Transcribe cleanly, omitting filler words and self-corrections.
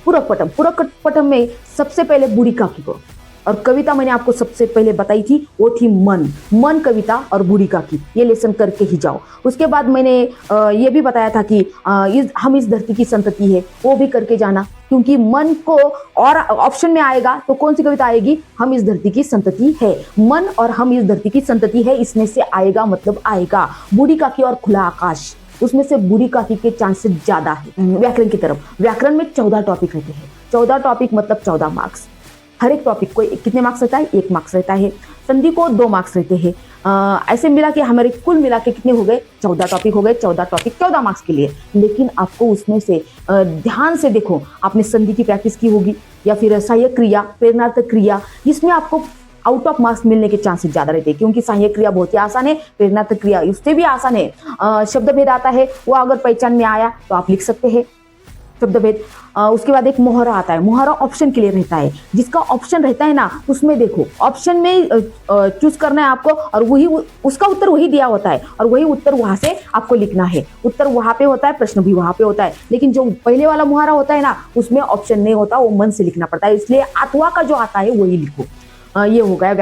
पूरक पटम, पूरक पटम में सबसे पहले बूढ़ी काकी को, और कविता मैंने आपको सबसे पहले बताई थी, वो थी मन, मन कविता और बूढ़ी काकी, ये लेसन करके ही जाओ। उसके बाद मैंने ये भी बताया था कि हम इस धरती की संतति है, वो भी करके जाना, क्योंकि मन को और ऑप्शन में आएगा तो कौन सी कविता आएगी, हम इस धरती की संतति है, मन और हम इस धरती की संतति है, इसमें से आएगा मतलब आएगा। बूढ़ी काकी और खुला आकाश, उसमें से बूढ़ी काकी के चांसेस ज्यादा है। व्याकरण की तरफ, व्याकरण में 14 टॉपिक रहते हैं, 14 टॉपिक मतलब 14 मार्क्स। हर एक टॉपिक को कितने मार्क्स रहता है, 1 मार्क्स रहता है। संधि को 2 मार्क्स रहते हैं। ऐसे मिला के हमारे कुल मिला के कितने हो गए, 14 टॉपिक हो गए। 14 टॉपिक 14 मार्क्स के लिए, लेकिन आपको उसमें से ध्यान से देखो, आपने संधि की प्रैक्टिस की होगी या फिर सहायक क्रिया, प्रेरणार्थक क्रिया, इसमें आपको आउट ऑफ मार्क्स मिलने के चांसेस ज्यादा रहते हैं, क्योंकि सहायक क्रिया बहुत ही आसान है, प्रेरणार्थक क्रिया उससे भी आसान है। शब्द भेद आता है, वो अगर पहचान में आया तो आप लिख सकते हैं शब्द भेद। उसके बाद एक मोहरा आता है, मोहरा ऑप्शन के लिए रहता है, जिसका ऑप्शन रहता है ना, उसमें देखो ऑप्शन में चूज करना है आपको, और वही उसका उत्तर वही दिया होता है, और वही उत्तर वहां से आपको लिखना है। उत्तर वहां पे होता है, प्रश्न भी वहां पे होता है, लेकिन जो पहले वाला मोहरा होता है ना, उसमें ऑप्शन नहीं होता, वो मन से लिखना पड़ता है, इसलिए अथवा का जो आता है वही लिखो। ये हो गया